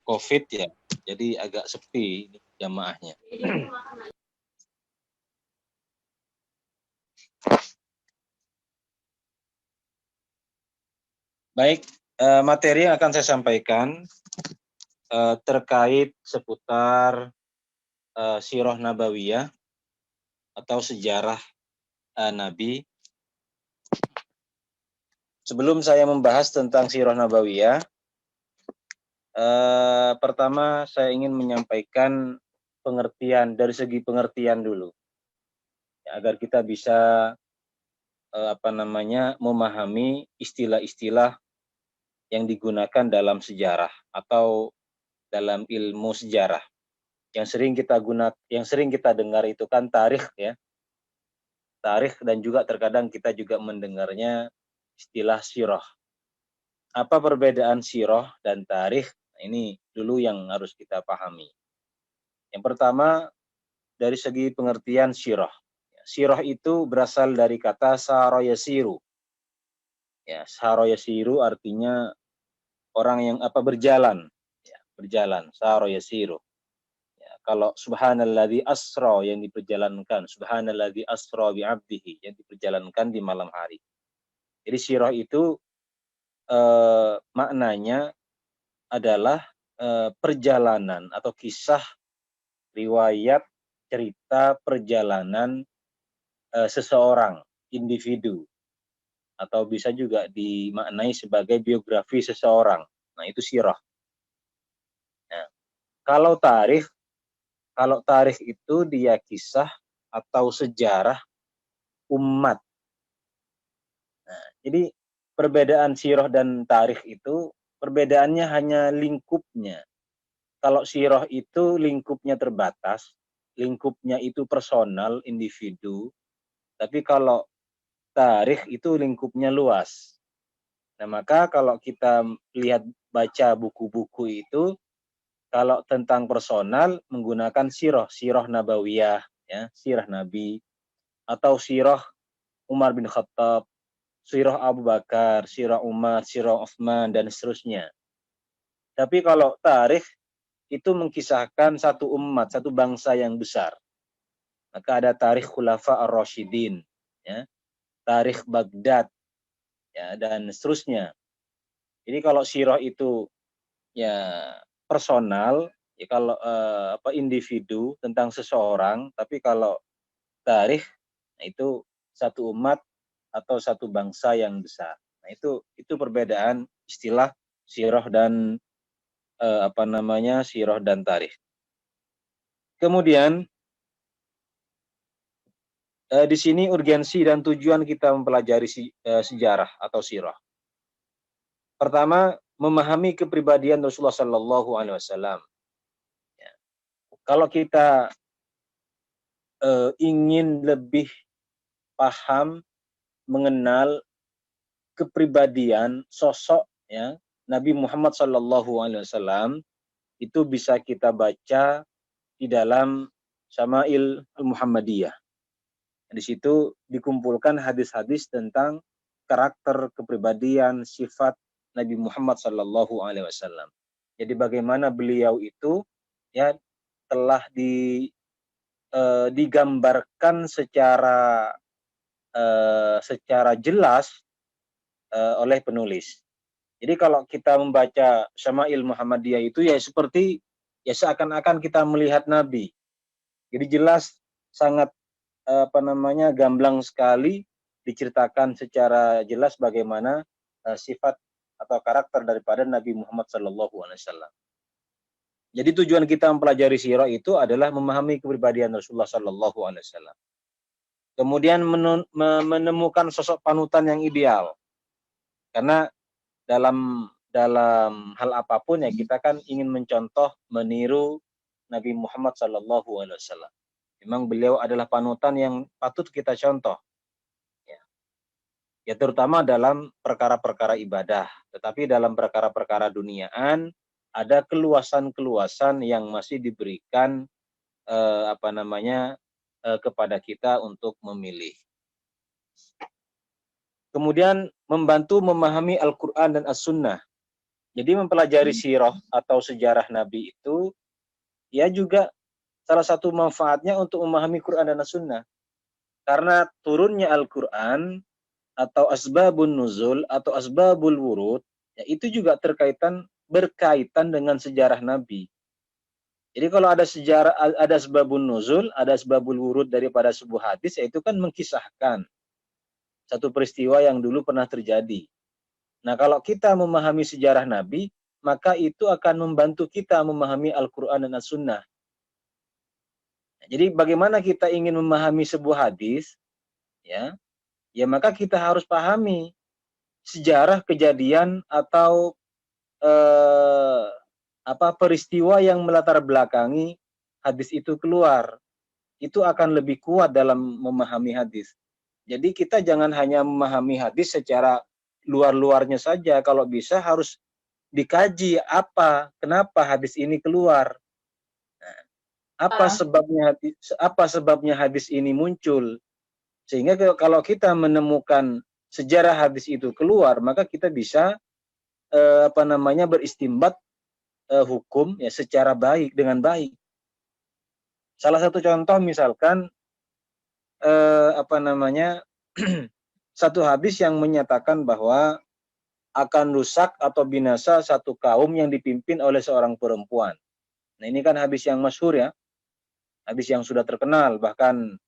COVID ya, jadi agak sepi jamaahnya. Baik, materi yang akan saya sampaikan terkait seputar sirah nabawiyah atau sejarah Nabi. Sebelum saya membahas tentang sirah nabawiyah, pertama saya ingin menyampaikan pengertian dari segi pengertian dulu, ya, agar kita bisa memahami istilah-istilah yang digunakan dalam sejarah atau dalam ilmu sejarah. Yang sering kita dengar itu kan tarikh ya. Tarikh, dan juga terkadang kita juga mendengarnya istilah sirah. Apa perbedaan sirah dan tarikh? Nah, ini dulu yang harus kita pahami. Yang pertama, dari segi pengertian sirah. Sirah itu berasal dari kata sara yasiru. Ya, sara yasiru artinya orang yang berjalan. Ya, berjalan, sara yasiru. Ya, kalau subhanalladzi asra yang diperjalankan, subhanalladzi asra bi 'abdihi yang diperjalankan di malam hari. Jadi sirah itu maknanya adalah perjalanan atau kisah, riwayat, cerita perjalanan seseorang, individu, atau bisa juga dimaknai sebagai biografi seseorang. Nah, itu sirah. Nah, kalau tarikh itu dia kisah atau sejarah umat. Nah, jadi perbedaan sirah dan tarikh itu perbedaannya hanya lingkupnya. Kalau sirah itu lingkupnya terbatas, lingkupnya itu personal, individu. Tapi kalau tarikh itu lingkupnya luas. Nah, maka kalau kita lihat baca buku-buku itu, kalau tentang personal menggunakan sirah nabawiyah, ya, sirah Nabi, atau sirah Umar bin Khattab, sirah Abu Bakar, sirah Umar, sirah Utsman, dan seterusnya. Tapi kalau tarikh itu mengkisahkan satu umat, satu bangsa yang besar. Maka ada tarikh Khulafa ar-Rasyidin, ya, tarikh Baghdad, ya, dan seterusnya. Jadi kalau sirah itu ya personal, ya kalau individu tentang seseorang, tapi kalau tarikh, nah itu satu umat atau satu bangsa yang besar. Nah, itu perbedaan istilah sirah dan sirah dan tarikh. Kemudian di sini urgensi dan tujuan kita mempelajari sejarah atau sirah. Pertama, memahami kepribadian Rasulullah Sallallahu Alaihi Wasallam. Ya. Kalau kita ingin lebih paham, mengenal kepribadian sosok, ya, Nabi Muhammad Sallallahu Alaihi Wasallam, itu bisa kita baca di dalam Syama'il Al-Muhammadiyah. Di situ dikumpulkan hadis-hadis tentang karakter, kepribadian, sifat Nabi Muhammad Sallallahu Alaihi Wasallam. Jadi bagaimana beliau itu ya telah digambarkan secara jelas oleh penulis. Jadi kalau kita membaca Syama'il Muhammadiyah itu ya seperti ya seakan-akan kita melihat Nabi. Jadi jelas, sangat gamblang sekali diceritakan secara jelas bagaimana sifat atau karakter daripada Nabi Muhammad SAW. Jadi tujuan kita mempelajari sirah itu adalah memahami kepribadian Rasulullah SAW. Kemudian menemukan sosok panutan yang ideal. Karena dalam hal apapun ya kita kan ingin mencontoh, meniru Nabi Muhammad SAW. Memang beliau adalah panutan yang patut kita contoh. Ya terutama dalam perkara-perkara ibadah. Tetapi dalam perkara-perkara duniaan ada keluasan-keluasan yang masih diberikan kepada kita untuk memilih. Kemudian membantu memahami Al-Quran dan As-Sunnah. Jadi mempelajari sirah atau sejarah Nabi itu ya juga salah satu manfaatnya untuk memahami Quran dan Sunnah. Karena turunnya Al-Quran atau asbabun nuzul atau asbabul wurud, ya itu juga berkaitan dengan sejarah Nabi. Jadi kalau ada sejarah, ada asbabun nuzul, ada asbabul wurud daripada sebuah hadis, yaitu kan mengkisahkan satu peristiwa yang dulu pernah terjadi. Nah, kalau kita memahami sejarah Nabi, maka itu akan membantu kita memahami Al-Quran dan As-Sunnah. Jadi bagaimana kita ingin memahami sebuah hadis, ya, ya maka kita harus pahami sejarah kejadian atau eh, peristiwa yang melatar belakangi hadis itu keluar. Itu akan lebih kuat dalam memahami hadis. Jadi kita jangan hanya memahami hadis secara luar-luarnya saja. Kalau bisa harus dikaji kenapa hadis ini keluar. Apa sebabnya hadis ini muncul. Sehingga kalau kita menemukan sejarah hadis itu keluar, maka kita bisa beristimbat hukum ya secara baik, dengan baik. Salah satu contoh misalkan satu hadis yang menyatakan bahwa akan rusak atau binasa satu kaum yang dipimpin oleh seorang perempuan. Nah, ini kan hadis yang masyhur ya. Hadis yang sudah terkenal, bahkan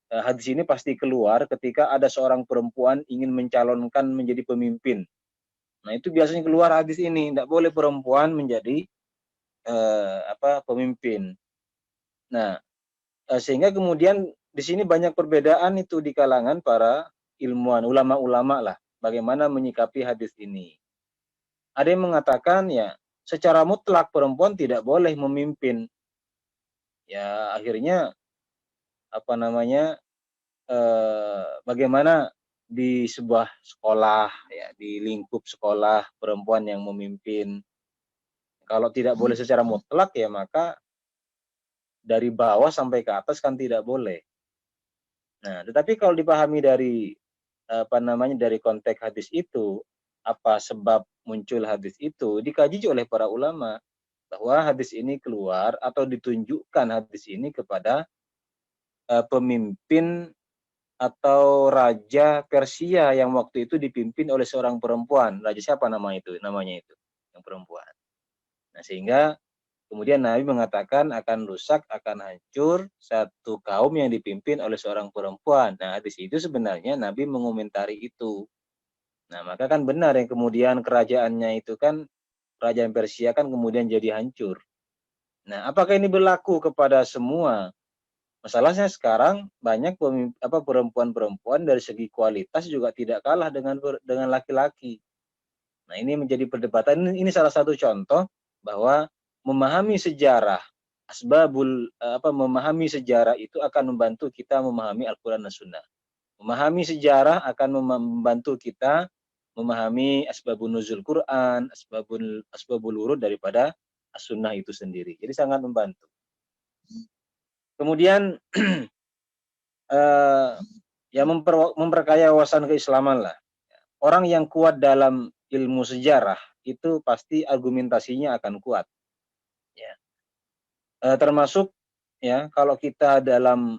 hadis ini pasti keluar ketika ada seorang perempuan ingin mencalonkan menjadi pemimpin. Nah, itu biasanya keluar hadis ini, tidak boleh perempuan menjadi pemimpin. Nah, sehingga kemudian di sini banyak perbedaan itu di kalangan para ilmuwan, ulama-ulama lah, bagaimana menyikapi hadis ini. Ada yang mengatakan ya secara mutlak perempuan tidak boleh memimpin. Ya akhirnya bagaimana di sebuah sekolah ya, di lingkup sekolah perempuan yang memimpin. Kalau tidak boleh secara mutlak ya maka dari bawah sampai ke atas kan tidak boleh. Nah, tetapi kalau dipahami dari dari konteks hadis itu, apa sebab muncul hadis itu, dikaji oleh para ulama bahwa hadis ini keluar atau ditunjukkan hadis ini kepada pemimpin atau raja Persia yang waktu itu dipimpin oleh seorang perempuan. Raja siapa namanya itu, yang perempuan. Nah, sehingga kemudian Nabi mengatakan akan rusak, akan hancur satu kaum yang dipimpin oleh seorang perempuan. Nah, hadis itu sebenarnya Nabi mengomentari itu. Nah, maka kan benar yang kemudian kerajaannya itu kan, kerajaan Persia kan kemudian jadi hancur. Nah, apakah ini berlaku kepada semua? Masalahnya sekarang banyak perempuan-perempuan dari segi kualitas juga tidak kalah dengan laki-laki. Nah, ini menjadi perdebatan. Ini salah satu contoh bahwa memahami sejarah memahami sejarah itu akan membantu kita memahami Al-Qur'an dan Sunnah. Memahami sejarah akan membantu kita memahami asbabun nuzul Quran, asbabul wurud daripada as-sunnah itu sendiri. Jadi sangat membantu. Kemudian memperkaya wawasan keislaman lah. Orang yang kuat dalam ilmu sejarah itu pasti argumentasinya akan kuat. Ya. Termasuk ya kalau kita dalam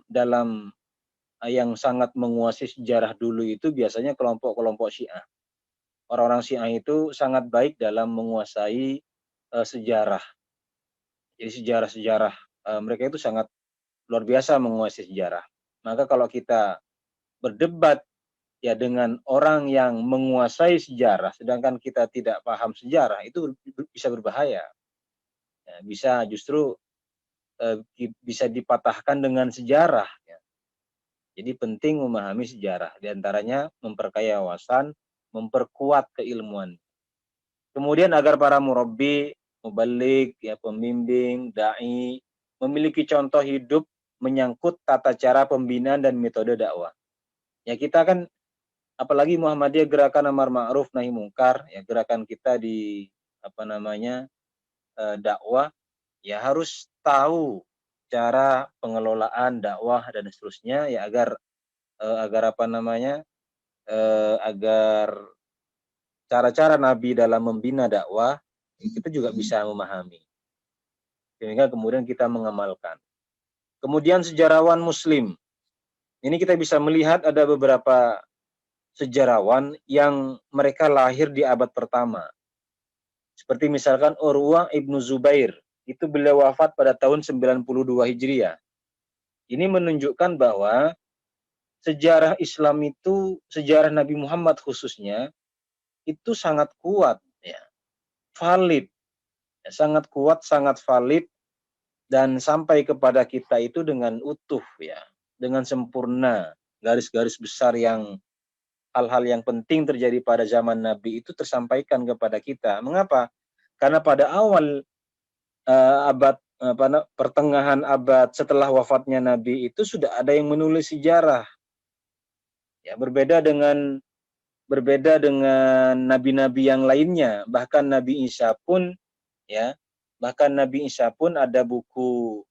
yang sangat menguasai sejarah dulu itu biasanya kelompok-kelompok Syiah. Orang-orang Syiah itu sangat baik dalam menguasai sejarah. Jadi sejarah-sejarah mereka itu sangat luar biasa menguasai sejarah. Maka kalau kita berdebat ya dengan orang yang menguasai sejarah, sedangkan kita tidak paham sejarah, itu bisa berbahaya. Ya, bisa justru bisa dipatahkan dengan sejarah. Ya. Jadi penting memahami sejarah, diantaranya memperkaya wawasan, memperkuat keilmuan. Kemudian agar para murabbi, mubalik, ya pembimbing, dai memiliki contoh hidup menyangkut tata cara pembinaan dan metode dakwah. Ya kita kan apalagi Muhammadiyah gerakan amar ma'ruf nahi mungkar, ya gerakan kita di dakwah ya harus tahu cara pengelolaan dakwah dan seterusnya ya agar agar cara-cara Nabi dalam membina dakwah, kita juga bisa memahami. Sehingga kemudian kita mengamalkan. Kemudian sejarawan Muslim. Ini kita bisa melihat ada beberapa sejarawan yang mereka lahir di abad pertama. Seperti misalkan Urwah ibnu Zubair. Itu beliau wafat pada tahun 92 Hijriah. Ini menunjukkan bahwa sejarah Islam itu, sejarah Nabi Muhammad khususnya, itu sangat kuat, ya, valid, ya, sangat kuat, sangat valid, dan sampai kepada kita itu dengan utuh, ya, dengan sempurna. Garis-garis besar yang hal-hal yang penting terjadi pada zaman Nabi itu tersampaikan kepada kita. Mengapa? Karena pada awal abad pertengahan abad setelah wafatnya Nabi itu sudah ada yang menulis sejarah. Ya, berbeda dengan nabi-nabi yang lainnya. Bahkan Nabi Isa pun, ya, ada buku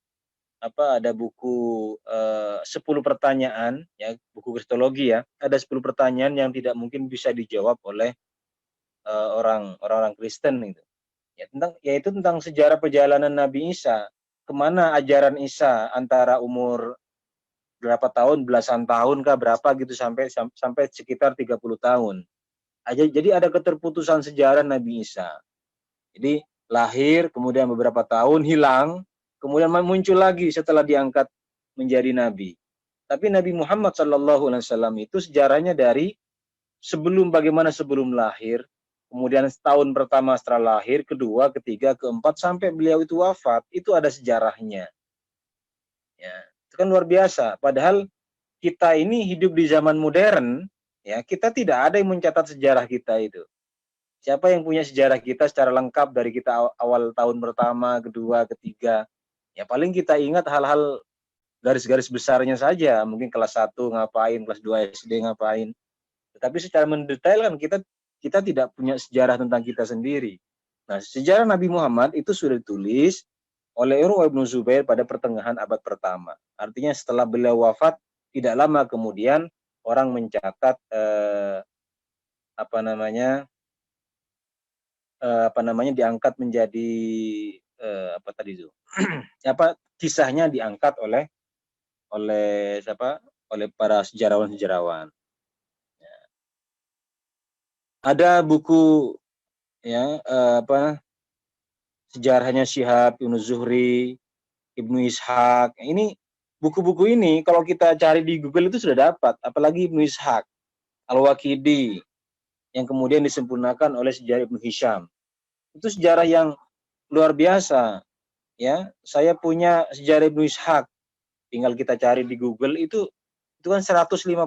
ada buku 10 pertanyaan, ya, buku kristologi, ya. Ada 10 pertanyaan yang tidak mungkin bisa dijawab oleh orang-orang Kristen gitu. Ya, yaitu tentang sejarah perjalanan Nabi Isa. Kemana ajaran Isa antara umur berapa tahun, belasan tahun kah, berapa gitu, sampai sekitar 30 tahun. Jadi ada keterputusan sejarah Nabi Isa. Jadi lahir, kemudian beberapa tahun hilang, kemudian muncul lagi setelah diangkat menjadi nabi. Tapi Nabi Muhammad SAW itu sejarahnya dari bagaimana sebelum lahir, kemudian setahun pertama setelah lahir, kedua, ketiga, keempat, sampai beliau itu wafat, itu ada sejarahnya. Ya, itu kan luar biasa. Padahal kita ini hidup di zaman modern, ya, kita tidak ada yang mencatat sejarah kita itu. Siapa yang punya sejarah kita secara lengkap dari kita awal tahun pertama, kedua, ketiga? Ya paling kita ingat hal-hal garis-garis besarnya saja. Mungkin kelas 1 ngapain, kelas 2 SD ngapain. Tetapi secara mendetail kan kita tidak punya sejarah tentang kita sendiri. Nah, sejarah Nabi Muhammad itu sudah ditulis oleh Urwah ibnu Zubair pada pertengahan abad pertama. Artinya setelah beliau wafat, tidak lama kemudian orang mencatat diangkat menjadi kisahnya diangkat oleh para sejarawan-sejarawan. Ya. Ada buku, ya, sejarahnya Syihab, Ibnu Zuhri, Ibnu Ishaq. Ini buku-buku ini kalau kita cari di Google itu sudah dapat, apalagi Ibnu Ishaq, Al-Waqidi, yang kemudian disempurnakan oleh sejarah Ibnu Hisham. Itu sejarah yang luar biasa, ya. Saya punya sejarah Ibnu Ishaq, tinggal kita cari di Google, itu kan 152